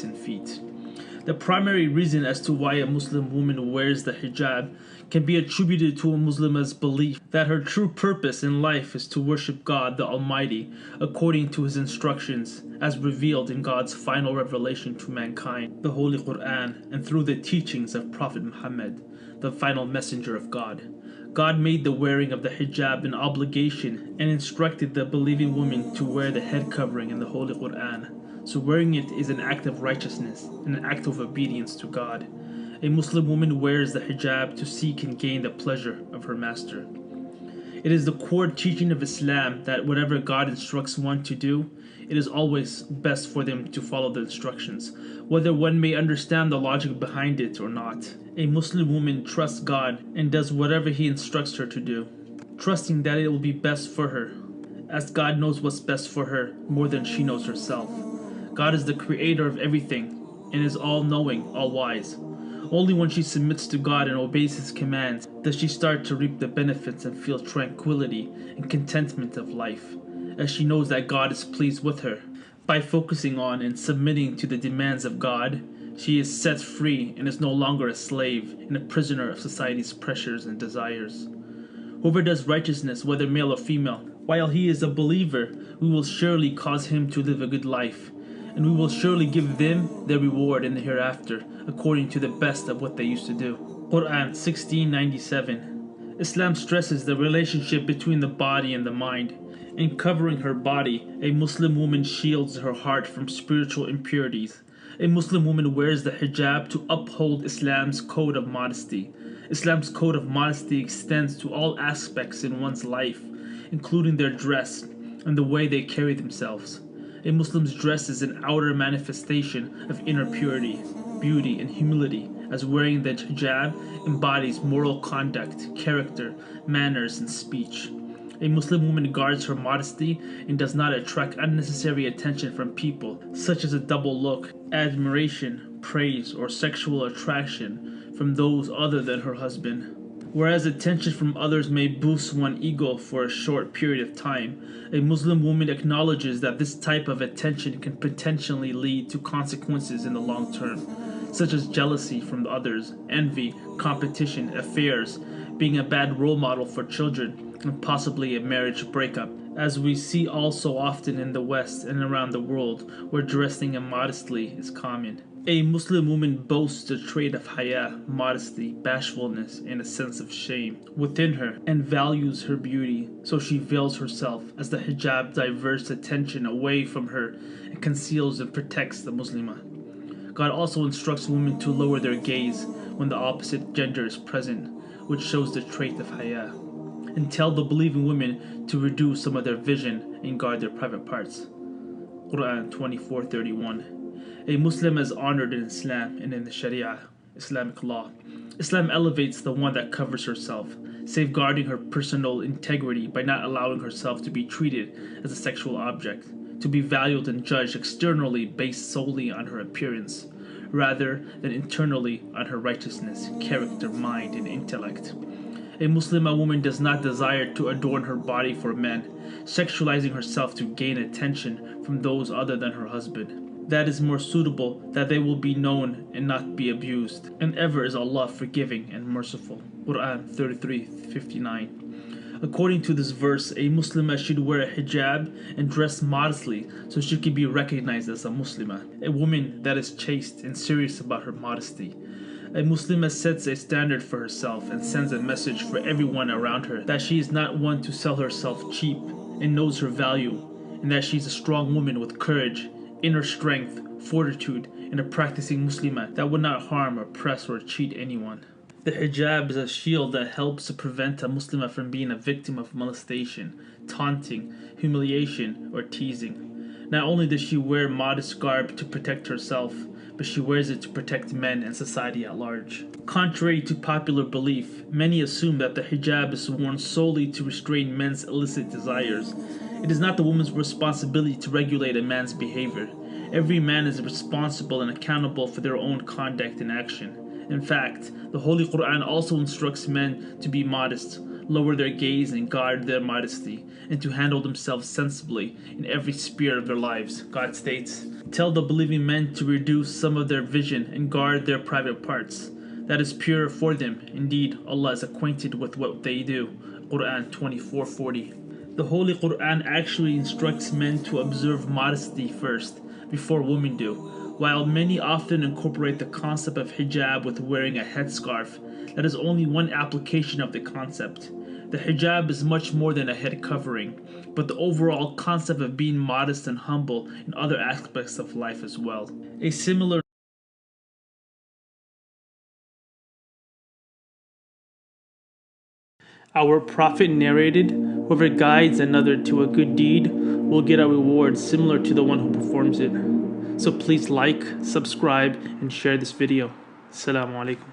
and feet. The primary reason as to why a Muslim woman wears the hijab can be attributed to a Muslim's belief that her true purpose in life is to worship God the Almighty according to His instructions as revealed in God's final revelation to mankind, the Holy Quran, and through the teachings of Prophet Muhammad, the final messenger of God. God made the wearing of the hijab an obligation and instructed the believing woman to wear the head covering in the Holy Quran. So wearing it is an act of righteousness and an act of obedience to God. A Muslim woman wears the hijab to seek and gain the pleasure of her master. It is the core teaching of Islam that whatever God instructs one to do, it is always best for them to follow the instructions, whether one may understand the logic behind it or not. A Muslim woman trusts God and does whatever He instructs her to do, trusting that it will be best for her, as God knows what's best for her more than she knows herself. God is the creator of everything and is all-knowing, all-wise. Only when she submits to God and obeys His commands does she start to reap the benefits and feel tranquility and contentment of life, as she knows that God is pleased with her. By focusing on and submitting to the demands of God, she is set free and is no longer a slave and a prisoner of society's pressures and desires. Whoever does righteousness, whether male or female, while he is a believer, we will surely cause him to live a good life, and we will surely give them their reward in the hereafter, according to the best of what they used to do. Quran 1697. Islam stresses the relationship between the body and the mind. In covering her body, a Muslim woman shields her heart from spiritual impurities. A Muslim woman wears the hijab to uphold Islam's code of modesty. Islam's code of modesty extends to all aspects in one's life, including their dress and the way they carry themselves. A Muslim's dress is an outer manifestation of inner purity, beauty, and humility, as wearing the hijab embodies moral conduct, character, manners, and speech. A Muslim woman guards her modesty and does not attract unnecessary attention from people, such as a double look, admiration, praise, or sexual attraction from those other than her husband. Whereas attention from others may boost one's ego for a short period of time, a Muslim woman acknowledges that this type of attention can potentially lead to consequences in the long term, such as jealousy from others, envy, competition, affairs, being a bad role model for children, and possibly a marriage breakup, as we see also often in the West and around the world, where dressing immodestly is common. A Muslim woman boasts the trait of haya, modesty, bashfulness, and a sense of shame within her, and values her beauty, so she veils herself, as the hijab diverts attention away from her and conceals and protects the Muslimah. God also instructs women to lower their gaze when the opposite gender is present, which shows the trait of haya, and tell the believing women to reduce some of their vision and guard their private parts. Quran 24:31. A Muslim is honored in Islam and in the Sharia, Islamic law. Islam elevates the one that covers herself, safeguarding her personal integrity by not allowing herself to be treated as a sexual object, to be valued and judged externally based solely on her appearance, rather than internally on her righteousness, character, mind, and intellect. A Muslimah woman does not desire to adorn her body for men, sexualizing herself to gain attention from those other than her husband. That is more suitable, that they will be known and not be abused. And ever is Allah forgiving and merciful. Quran 33:59. According to this verse, a Muslimah should wear a hijab and dress modestly so she can be recognized as a Muslimah, a woman that is chaste and serious about her modesty. A Muslimah sets a standard for herself and sends a message for everyone around her that she is not one to sell herself cheap and knows her value, and that she is a strong woman with courage, inner strength, fortitude, and a practicing Muslimah that would not harm, oppress, or cheat anyone. The hijab is a shield that helps to prevent a Muslimah from being a victim of molestation, taunting, humiliation, or teasing. Not only does she wear modest garb to protect herself, but she wears it to protect men and society at large. Contrary to popular belief, many assume that the hijab is worn solely to restrain men's illicit desires. It is not the woman's responsibility to regulate a man's behavior. Every man is responsible and accountable for their own conduct and action. In fact, the Holy Quran also instructs men to be modest, lower their gaze and guard their modesty, and to handle themselves sensibly in every sphere of their lives. God states, "Tell the believing men to reduce some of their vision and guard their private parts. That is pure for them. Indeed, Allah is acquainted with what they do." Quran 24:40. The Holy Quran actually instructs men to observe modesty first, before women do. While many often incorporate the concept of hijab with wearing a headscarf, that is only one application of the concept. The hijab is much more than a head covering, but the overall concept of being modest and humble in other aspects of life as well. A similar Our Prophet narrated, "Whoever guides another to a good deed will get a reward similar to the one who performs it." So please like, subscribe, and share this video. Assalamu alaikum.